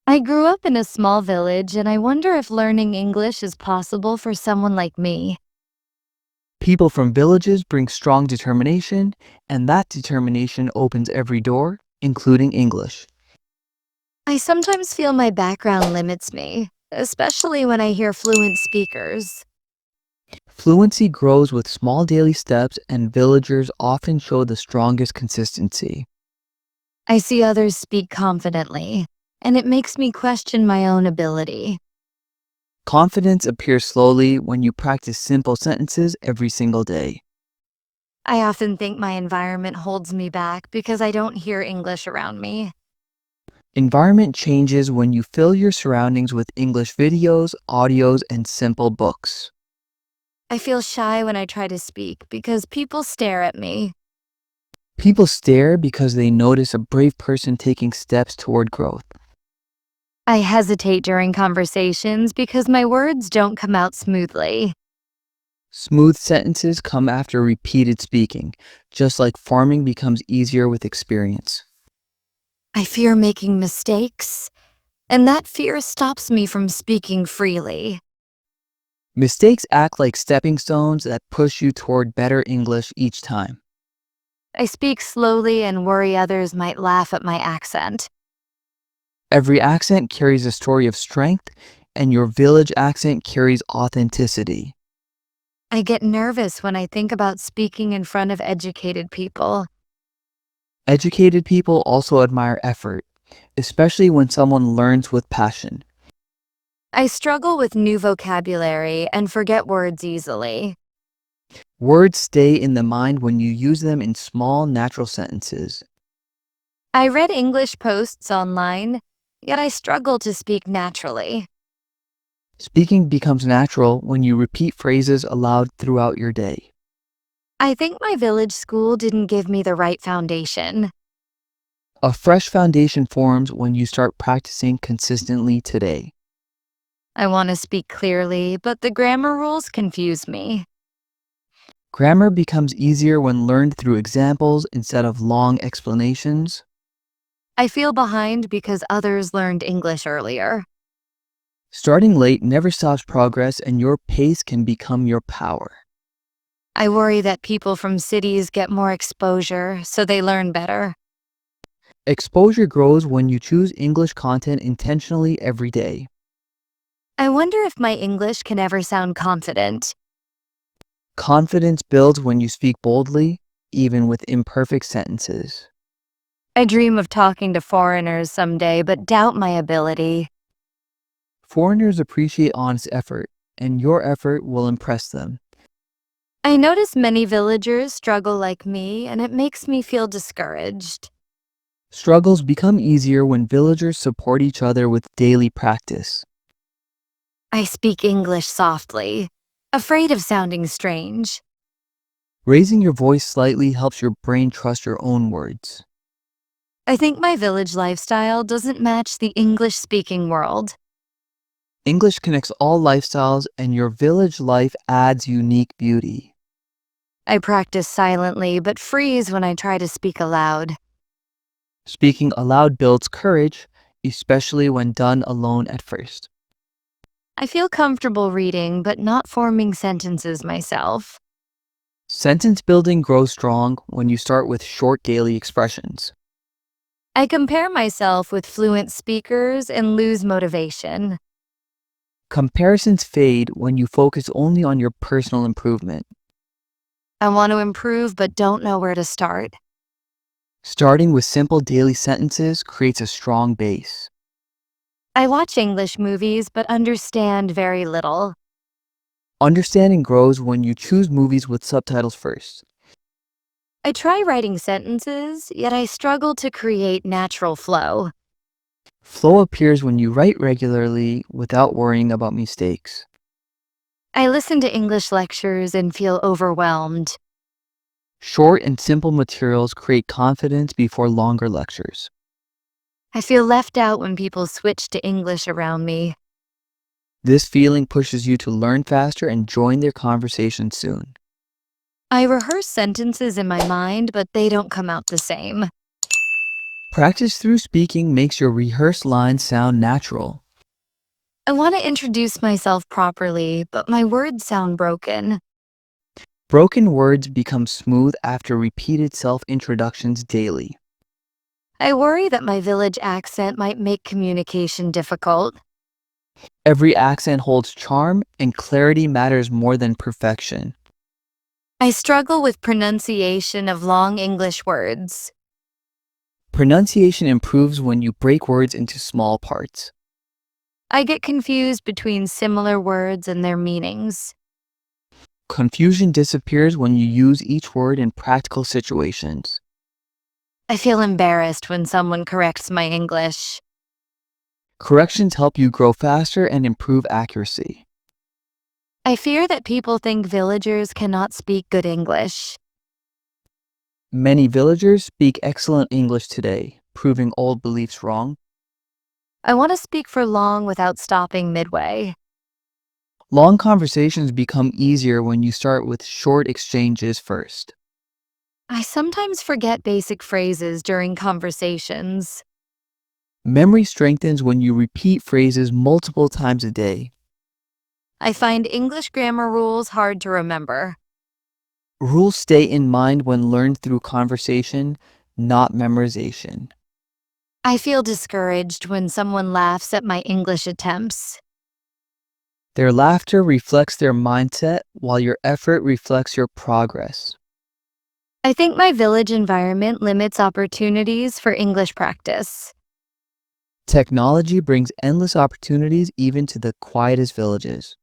I grew up in a small village and I wonder if learning English is possible for someone like me. People from villages bring strong determination, and that determination opens every door, including English. I sometimes feel my background limits me, especially when I hear fluent speakers. Fluency grows with small daily steps, and villagers often show the strongest consistency. I see others speak confidently, and it makes me question my own ability. Confidence appears slowly when you practice simple sentences every single day. I often think my environment holds me back because I don't hear English around me. Environment changes when you fill your surroundings with English videos, audios, and simple books. I feel shy when I try to speak because people stare at me. People stare because they notice a brave person taking steps toward growth. I hesitate during conversations because my words don't come out smoothly. Smooth sentences come after repeated speaking, just like farming becomes easier with experience. I fear making mistakes, and that fear stops me from speaking freely. Mistakes act like stepping stones that push you toward better English each time. I speak slowly and worry others might laugh at my accent. Every accent carries a story of strength, and your village accent carries authenticity. I get nervous when I think about speaking in front of educated people. Educated people also admire effort, especially when someone learns with passion. I struggle with new vocabulary and forget words easily. Words stay in the mind when you use them in small, natural sentences. I read English posts online, yet I struggle to speak naturally. Speaking becomes natural when you repeat phrases aloud throughout your day. I think my village school didn't give me the right foundation. A fresh foundation forms when you start practicing consistently today. I want to speak clearly, but the grammar rules confuse me. Grammar becomes easier when learned through examples instead of long explanations. I feel behind because others learned English earlier. Starting late never stops progress, and your pace can become your power. I worry that people from cities get more exposure, so they learn better. Exposure grows when you choose English content intentionally every day. I wonder if my English can ever sound confident. Confidence builds when you speak boldly, even with imperfect sentences. I dream of talking to foreigners someday, but doubt my ability. Foreigners appreciate honest effort, and your effort will impress them. I notice many villagers struggle like me, and it makes me feel discouraged. Struggles become easier when villagers support each other with daily practice. I speak English softly, afraid of sounding strange. Raising your voice slightly helps your brain trust your own words. I think my village lifestyle doesn't match the English-speaking world. English connects all lifestyles, and your village life adds unique beauty. I practice silently but freeze when I try to speak aloud. Speaking aloud builds courage, especially when done alone at first. I feel comfortable reading but not forming sentences myself. Sentence building grows strong when you start with short daily expressions. I compare myself with fluent speakers and lose motivation. Comparisons fade when you focus only on your personal improvement. I want to improve but don't know where to start. Starting with simple daily sentences creates a strong base. I watch English movies but understand very little. Understanding grows when you choose movies with subtitles first. I try writing sentences, yet I struggle to create natural flow. Flow appears when you write regularly without worrying about mistakes. I listen to English lectures and feel overwhelmed. Short and simple materials create confidence before longer lectures. I feel left out when people switch to English around me. This feeling pushes you to learn faster and join their conversation soon. I rehearse sentences in my mind, but they don't come out the same. Practice through speaking makes your rehearsed lines sound natural. I want to introduce myself properly, but my words sound broken. Broken words become smooth after repeated self-introductions daily. I worry that my village accent might make communication difficult. Every accent holds charm, and clarity matters more than perfection. I struggle with pronunciation of long English words. Pronunciation improves when you break words into small parts. I get confused between similar words and their meanings. Confusion disappears when you use each word in practical situations. I feel embarrassed when someone corrects my English. Corrections help you grow faster and improve accuracy. I fear that people think villagers cannot speak good English. Many villagers speak excellent English today, proving old beliefs wrong. I want to speak for long without stopping midway. Long conversations become easier when you start with short exchanges first. I sometimes forget basic phrases during conversations. Memory strengthens when you repeat phrases multiple times a day. I find English grammar rules hard to remember. Rules stay in mind when learned through conversation, not memorization. I feel discouraged when someone laughs at my English attempts. Their laughter reflects their mindset, while your effort reflects your progress. I think my village environment limits opportunities for English practice. Technology brings endless opportunities even to the quietest villages.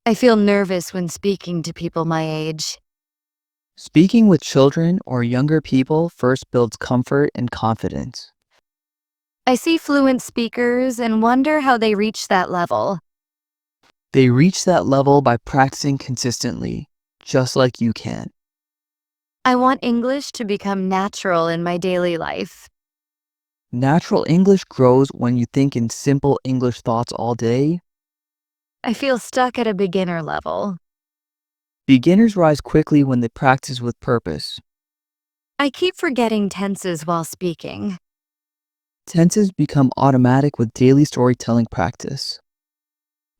I feel nervous when speaking to people my age. Speaking with children or younger people first builds comfort and confidence. I see fluent speakers and wonder how they reach that level. They reach that level by practicing consistently, just like you can. I want English to become natural in my daily life. Natural English grows when you think in simple English thoughts all day. I feel stuck at a beginner level. Beginners rise quickly when they practice with purpose. I keep forgetting tenses while speaking. Tenses become automatic with daily storytelling practice.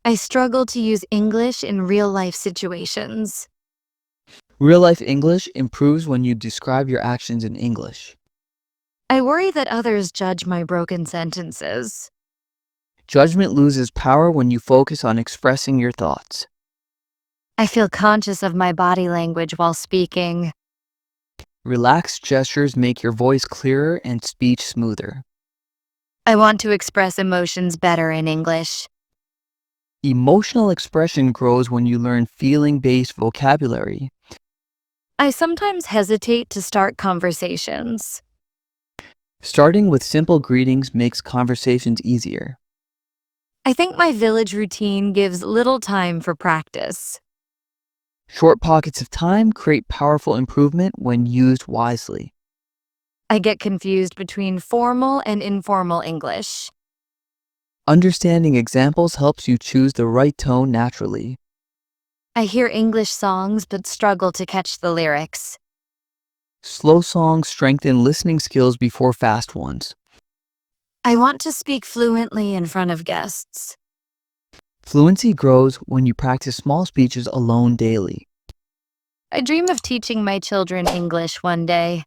I struggle to use English in real-life situations. Real-life English improves when you describe your actions in English. I worry that others judge my broken sentences. Judgment loses power when you focus on expressing your thoughts. I feel conscious of my body language while speaking. Relaxed gestures make your voice clearer and speech smoother. I want to express emotions better in English. Emotional expression grows when you learn feeling-based vocabulary. I sometimes hesitate to start conversations. Starting with simple greetings makes conversations easier. I think my village routine gives little time for practice. Short pockets of time create powerful improvement when used wisely. I get confused between formal and informal English. Understanding examples helps you choose the right tone naturally. I hear English songs but struggle to catch the lyrics. Slow songs strengthen listening skills before fast ones. I want to speak fluently in front of guests. Fluency grows when you practice small speeches alone daily. I dream of teaching my children English one day.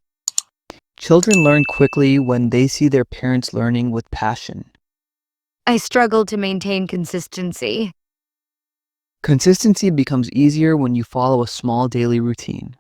Children learn quickly when they see their parents learning with passion. I struggle to maintain consistency. Consistency becomes easier when you follow a small daily routine.